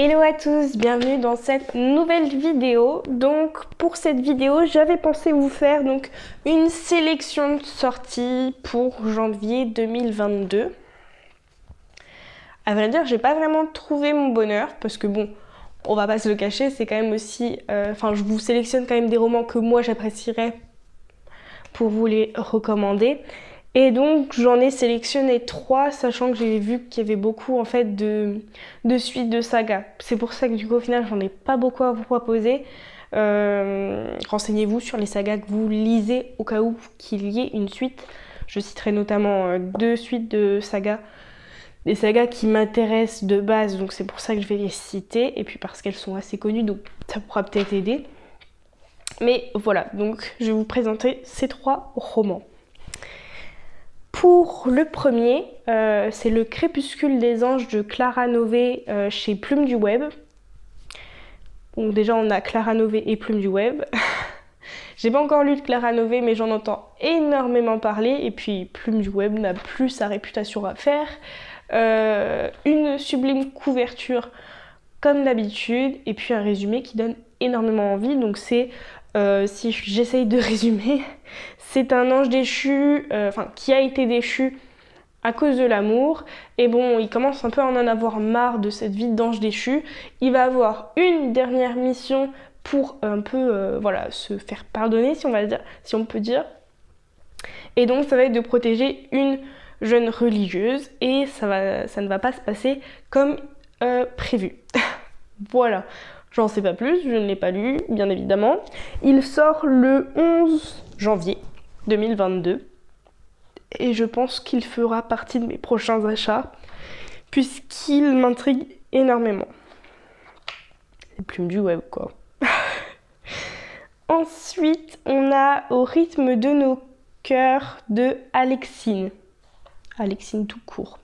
Hello à tous, bienvenue dans cette nouvelle vidéo. Donc pour cette vidéo, j'avais pensé vous faire donc une sélection de sorties pour janvier 2022. À vrai dire, j'ai pas vraiment trouvé mon bonheur parce que bon, on va pas se le cacher, c'est quand même aussi... je vous sélectionne quand même des romans que moi j'apprécierais pour vous les recommander. Et donc j'en ai sélectionné 3, sachant que j'ai vu qu'il y avait beaucoup en fait de suites de sagas. C'est pour ça que du coup au final j'en ai pas beaucoup à vous proposer. Renseignez-vous sur les sagas que vous lisez au cas où qu'il y ait une suite. Je citerai notamment 2 suites de sagas. Des sagas qui m'intéressent de base, donc c'est pour ça que je vais les citer. Et puis parce qu'elles sont assez connues, donc ça pourra peut-être aider. Mais voilà, donc je vais vous présenter ces 3 romans. Pour le premier, c'est Le Crépuscule des Anges de Clara Nové chez Plume du Web. Donc déjà on a Clara Nové et Plume du Web. J'ai pas encore lu de Clara Nové mais j'en entends énormément parler et puis Plume du Web n'a plus sa réputation à faire. Une sublime couverture comme d'habitude et puis un résumé qui donne énormément envie. Donc c'est, si j'essaye de résumer, c'est un ange déchu, qui a été déchu à cause de l'amour. Et bon, il commence un peu à en avoir marre de cette vie d'ange déchu. Il va avoir une dernière mission pour un peu, se faire pardonner, si on peut dire. Et donc, ça va être de protéger une jeune religieuse et ça ne va pas se passer comme prévu. Voilà. J'en sais pas plus, je ne l'ai pas lu, bien évidemment. Il sort le 11 janvier 2022 et je pense qu'il fera partie de mes prochains achats puisqu'il m'intrigue énormément. C'est Plume du Web, quoi. Ensuite, on a Au rythme de nos cœurs de Alexine. Alexine tout court.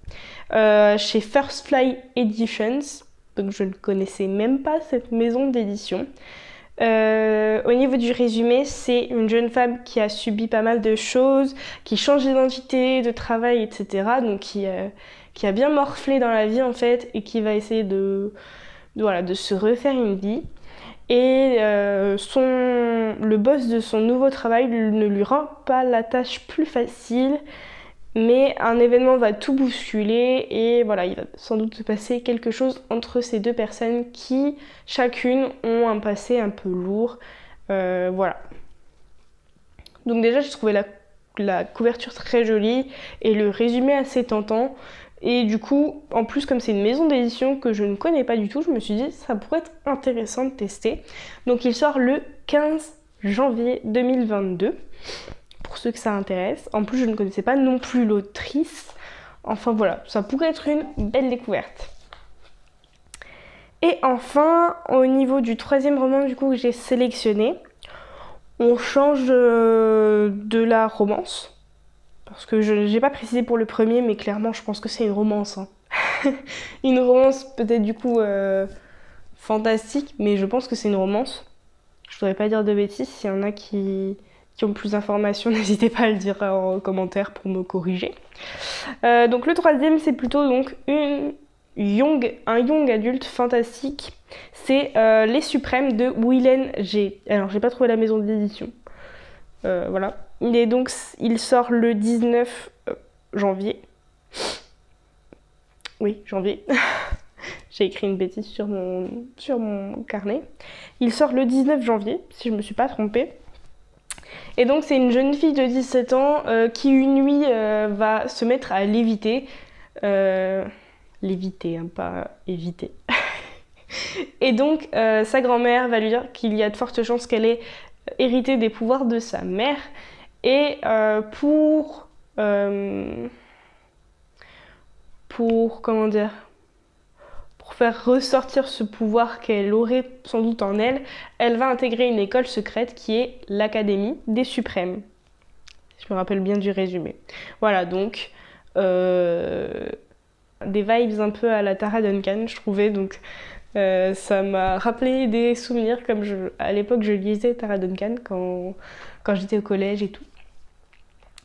Chez First Fly Editions. Donc je ne connaissais même pas cette maison d'édition. Au niveau du résumé, c'est une jeune femme qui a subi pas mal de choses, qui change d'identité, de travail, etc. Donc qui a bien morflé dans la vie en fait et qui va essayer de se refaire une vie. Et le boss de son nouveau travail ne lui rend pas la tâche plus facile. Mais un événement va tout bousculer et voilà, il va sans doute se passer quelque chose entre ces deux personnes qui, chacune, ont un passé un peu lourd. Voilà. Donc déjà, j'ai trouvé la couverture très jolie et le résumé assez tentant. Et du coup, en plus, comme c'est une maison d'édition que je ne connais pas du tout, je me suis dit ça pourrait être intéressant de tester. Donc il sort le 15 janvier 2022. Pour ceux que ça intéresse. En plus, je ne connaissais pas non plus l'autrice. Enfin voilà, ça pourrait être une belle découverte. Et enfin, au niveau du troisième roman du coup que j'ai sélectionné, on change de la romance. Parce que je n'ai pas précisé pour le premier, mais clairement je pense que c'est une romance. Hein. Une romance peut-être du coup fantastique, mais je pense que c'est une romance. Je ne voudrais pas dire de bêtises, s'il y en a qui ont plus d'informations, n'hésitez pas à le dire en commentaire pour me corriger. Donc le troisième, c'est plutôt donc un young adulte fantastique. C'est Les Suprêmes de Willen G. Alors j'ai pas trouvé la maison d'édition. Voilà. Il sort le 19 janvier. Oui, janvier. J'ai écrit une bêtise sur mon carnet. Il sort le 19 janvier, si je me suis pas trompée. Et donc c'est une jeune fille de 17 ans qui une nuit va se mettre à léviter. Léviter, hein, pas éviter. Et donc sa grand-mère va lui dire qu'il y a de fortes chances qu'elle ait hérité des pouvoirs de sa mère. Et pour faire ressortir ce pouvoir qu'elle aurait sans doute en elle, elle va intégrer une école secrète qui est l'Académie des Suprêmes. Je me rappelle bien du résumé. Voilà, donc des vibes un peu à la Tara Duncan, je trouvais. Donc ça m'a rappelé des souvenirs comme à l'époque je lisais Tara Duncan quand j'étais au collège et tout.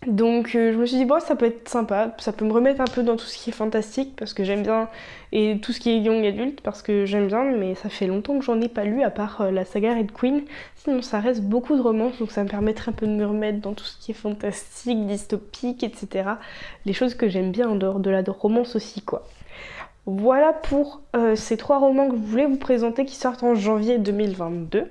Donc je me suis dit bon ça peut être sympa, ça peut me remettre un peu dans tout ce qui est fantastique parce que j'aime bien, et tout ce qui est young adulte parce que j'aime bien, mais ça fait longtemps que j'en ai pas lu à part la saga Red Queen, sinon ça reste beaucoup de romances, donc ça me permettrait un peu de me remettre dans tout ce qui est fantastique, dystopique, etc. Les choses que j'aime bien en dehors de la romance aussi quoi. Voilà pour ces 3 romans que je voulais vous présenter qui sortent en janvier 2022.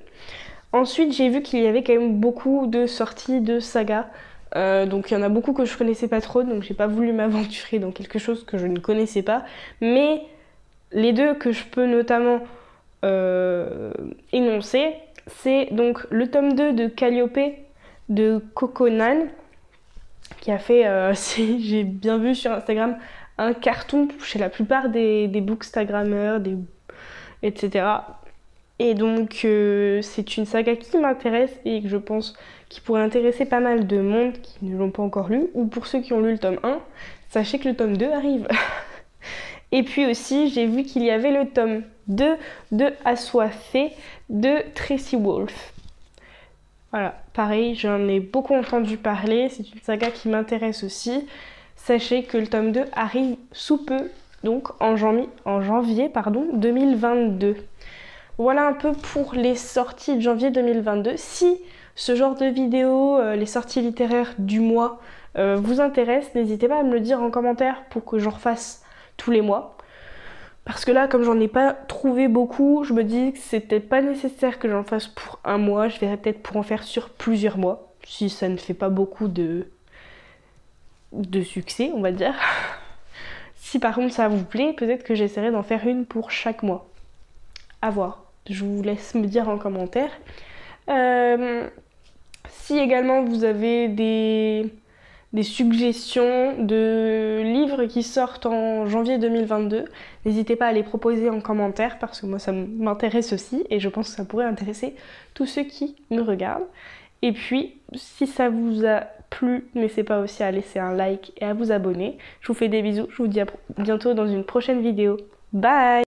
Ensuite j'ai vu qu'il y avait quand même beaucoup de sorties de sagas. Donc il y en a beaucoup que je connaissais pas trop, donc j'ai pas voulu m'aventurer dans quelque chose que je ne connaissais pas. Mais les 2 que je peux notamment énoncer, c'est donc le tome 2 de Calliope de Coconan, qui a fait, j'ai bien vu sur Instagram, un carton chez la plupart des bookstagrammeurs, etc. Et donc c'est une saga qui m'intéresse et que je pense qui pourrait intéresser pas mal de monde qui ne l'ont pas encore lu, ou pour ceux qui ont lu le tome 1, sachez que le tome 2 arrive. Et puis aussi j'ai vu qu'il y avait le tome 2 de Assoiffé de Tracy Wolff. Voilà, pareil, j'en ai beaucoup entendu parler, c'est une saga qui m'intéresse aussi. Sachez que le tome 2 arrive sous peu, donc en janvier 2022. Voilà un peu pour les sorties de janvier 2022. Si ce genre de vidéo, les sorties littéraires du mois, vous intéressent, n'hésitez pas à me le dire en commentaire pour que j'en refasse tous les mois. Parce que là, comme j'en ai pas trouvé beaucoup, je me dis que c'était pas nécessaire que j'en fasse pour un mois. Je verrai peut-être pour en faire sur plusieurs mois, si ça ne fait pas beaucoup de succès, on va dire. Si par contre ça vous plaît, peut-être que j'essaierai d'en faire une pour chaque mois. À voir. Je vous laisse me dire en commentaire. Si également vous avez des suggestions de livres qui sortent en janvier 2022, n'hésitez pas à les proposer en commentaire parce que moi ça m'intéresse aussi et je pense que ça pourrait intéresser tous ceux qui me regardent. Et puis, si ça vous a plu, n'hésitez pas aussi à laisser un like et à vous abonner. Je vous fais des bisous, je vous dis à bientôt dans une prochaine vidéo. Bye!